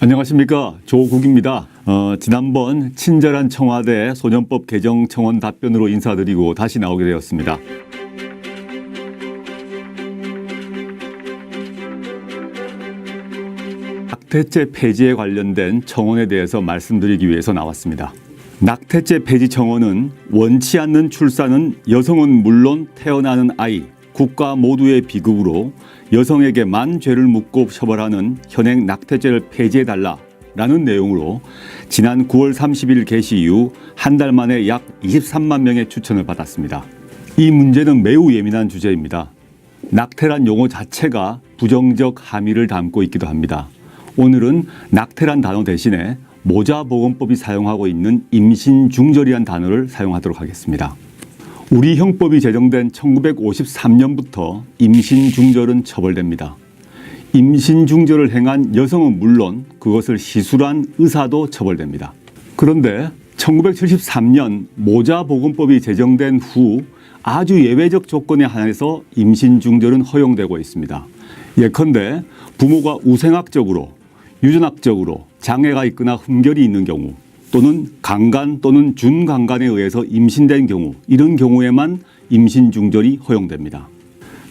안녕하십니까, 조국입니다. 지난번 친절한 청와대 소년법 개정 청원 답변으로 인사드리고 다시 나오게 되었습니다. 낙태죄 폐지에 관련된 청원에 대해서 말씀드리기 위해서 나왔습니다. 낙태죄 폐지 청원은 원치 않는 출산은 여성은 물론 태어나는 아이, 국가 모두의 비극으로 여성에게만 죄를 묻고 처벌하는 현행 낙태죄를 폐지해달라라는 내용으로 지난 9월 30일 게시 이후 한 달 만에 약 23만 명의 추천을 받았습니다. 이 문제는 매우 예민한 주제입니다. 낙태란 용어 자체가 부정적 함의를 담고 있기도 합니다. 오늘은 낙태란 단어 대신에 모자보건법이 사용하고 있는 임신중절이란 단어를 사용하도록 하겠습니다. 우리 형법이 제정된 1953년부터 임신중절은 처벌됩니다. 임신중절을 행한 여성은 물론 그것을 시술한 의사도 처벌됩니다. 그런데 1973년 모자보건법이 제정된 후 아주 예외적 조건에 한해서 임신중절은 허용되고 있습니다. 예컨대 부모가 우생학적으로, 유전학적으로 장애가 있거나 흠결이 있는 경우, 또는 강간 또는 준강간에 의해서 임신된 경우, 이런 경우에만 임신중절이 허용됩니다.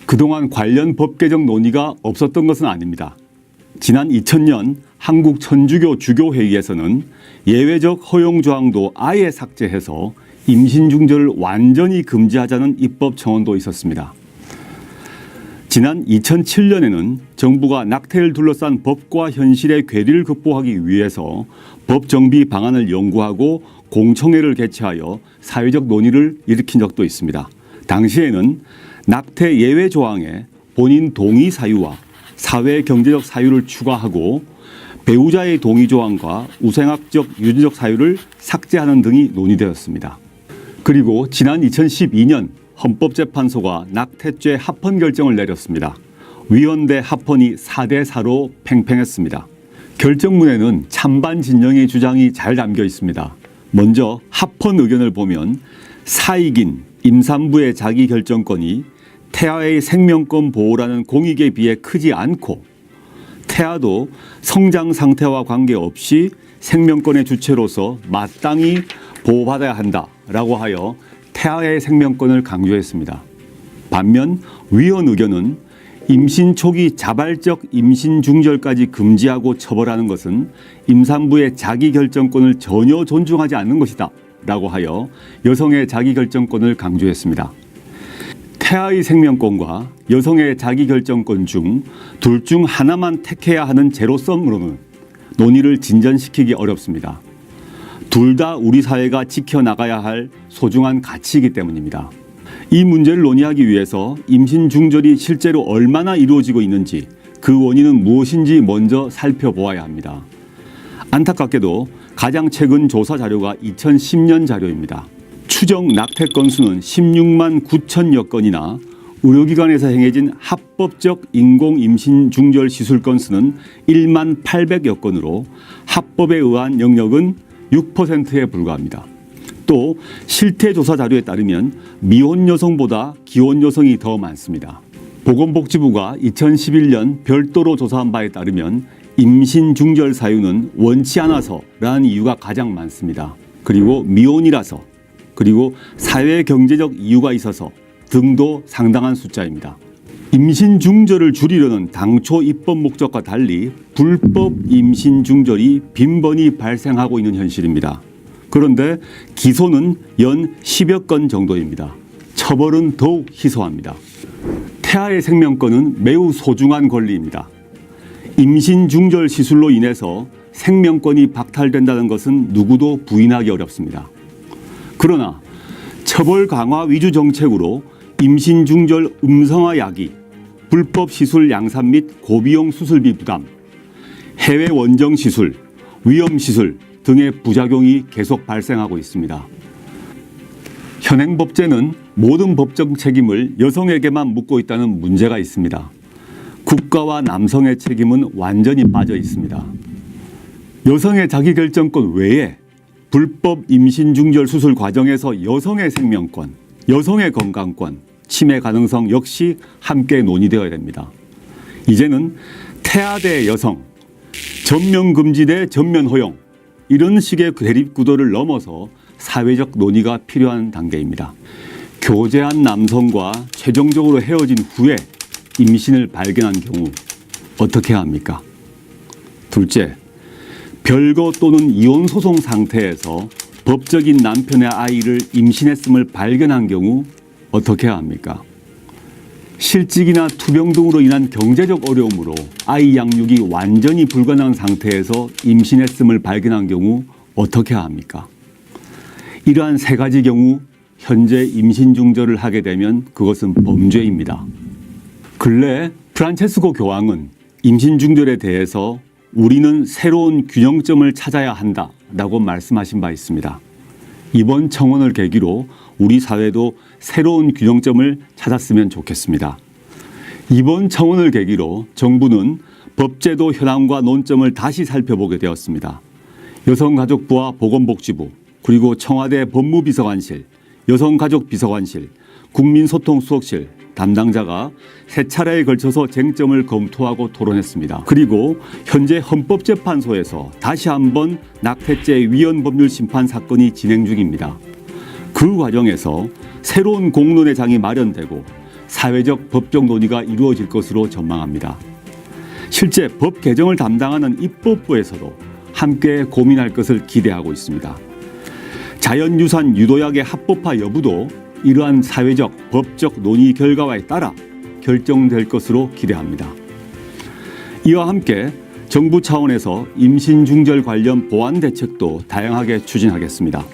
그동안 관련 법 개정 논의가 없었던 것은 아닙니다. 지난 2000년 한국 천주교 주교회의에서는 예외적 허용 조항도 아예 삭제해서 임신중절을 완전히 금지하자는 입법 청원도 있었습니다. 지난 2007년에는 정부가 낙태를 둘러싼 법과 현실의 괴리를 극복하기 위해서 법 정비 방안을 연구하고 공청회를 개최하여 사회적 논의를 일으킨 적도 있습니다. 당시에는 낙태 예외 조항에 본인 동의 사유와 사회 경제적 사유를 추가하고 배우자의 동의 조항과 우생학적 유전적 사유를 삭제하는 등이 논의되었습니다. 그리고 지난 2012년 헌법재판소가 낙태죄 합헌 결정을 내렸습니다. 위헌대 합헌이 4대4로 팽팽했습니다. 결정문에는 찬반 진영의 주장이 잘 담겨 있습니다. 먼저 합헌 의견을 보면 사익인 임산부의 자기결정권이 태아의 생명권 보호라는 공익에 비해 크지 않고 태아도 성장 상태와 관계없이 생명권의 주체로서 마땅히 보호받아야 한다라고 하여 태아의 생명권을 강조했습니다. 반면 위헌 의견은 임신 초기 자발적 임신 중절까지 금지하고 처벌하는 것은 임산부의 자기결정권을 전혀 존중하지 않는 것이다 라고 하여 여성의 자기결정권을 강조했습니다. 태아의 생명권과 여성의 자기결정권 중 둘 중 하나만 택해야 하는 제로섬으로는 논의를 진전시키기 어렵습니다. 둘 다 우리 사회가 지켜나가야 할 소중한 가치이기 때문입니다. 이 문제를 논의하기 위해서 임신중절이 실제로 얼마나 이루어지고 있는지 그 원인은 무엇인지 먼저 살펴보아야 합니다. 안타깝게도 가장 최근 조사 자료가 2010년 자료입니다. 추정 낙태 건수는 16만 9천여 건이나 의료기관에서 행해진 합법적 인공 임신 중절 시술 건수는 1만 800여 건으로 합법에 의한 영역은 6%에 불과합니다. 또 실태조사 자료에 따르면 미혼 여성보다 기혼 여성이 더 많습니다. 보건복지부가 2011년 별도로 조사한 바에 따르면 임신 중절 사유는 원치 않아서라는 이유가 가장 많습니다. 그리고 미혼이라서, 그리고 사회 경제적 이유가 있어서 등도 상당한 숫자입니다. 임신 중절을 줄이려는 당초 입법 목적과 달리 불법 임신 중절이 빈번히 발생하고 있는 현실입니다. 그런데 기소는 연 10여 건 정도입니다. 처벌은 더욱 희소합니다. 태아의 생명권은 매우 소중한 권리입니다. 임신 중절 시술로 인해서 생명권이 박탈된다는 것은 누구도 부인하기 어렵습니다. 그러나 처벌 강화 위주 정책으로 임신 중절 음성화 야기, 불법 시술 양산 및 고비용 수술비 부담, 해외 원정 시술, 위험 시술 등의 부작용이 계속 발생하고 있습니다. 현행 법제는 모든 법적 책임을 여성에게만 묻고 있다는 문제가 있습니다. 국가와 남성의 책임은 완전히 빠져 있습니다. 여성의 자기결정권 외에 불법 임신 중절 수술 과정에서 여성의 생명권, 여성의 건강권, 침해 가능성 역시 함께 논의되어야 됩니다. 이제는 태아대 여성, 전면 금지 대 전면 허용, 이런 식의 대립 구도를 넘어서 사회적 논의가 필요한 단계입니다. 교제한 남성과 최종적으로 헤어진 후에 임신을 발견한 경우 어떻게 해야 합니까? 둘째, 별거 또는 이혼 소송 상태에서 법적인 남편의 아이를 임신했음을 발견한 경우 어떻게 해야 합니까? 실직이나 투병 등으로 인한 경제적 어려움으로 아이 양육이 완전히 불가능한 상태에서 임신했음을 발견한 경우 어떻게 해야 합니까? 이러한 세 가지 경우 현재 임신 중절을 하게 되면 그것은 범죄입니다. 근래 프란체스코 교황은 임신 중절에 대해서 우리는 새로운 균형점을 찾아야 한다라고 말씀하신 바 있습니다. 이번 청원을 계기로 우리 사회도 새로운 균형점을 찾았으면 좋겠습니다. 이번 청원을 계기로 정부는 법제도 현황과 논점을 다시 살펴보게 되었습니다. 여성가족부와 보건복지부, 그리고 청와대 법무비서관실, 여성가족비서관실, 국민소통수석실 담당자가 세 차례에 걸쳐서 쟁점을 검토하고 토론했습니다. 그리고 현재 헌법재판소에서 다시 한번 낙태죄 위헌 법률 심판 사건이 진행 중입니다. 그 과정에서 새로운 공론의 장이 마련되고 사회적 법적 논의가 이루어질 것으로 전망합니다. 실제 법 개정을 담당하는 입법부에서도 함께 고민할 것을 기대하고 있습니다. 자연유산 유도약의 합법화 여부도 이러한 사회적, 법적 논의 결과에 따라 결정될 것으로 기대합니다. 이와 함께 정부 차원에서 임신 중절 관련 보완 대책도 다양하게 추진하겠습니다.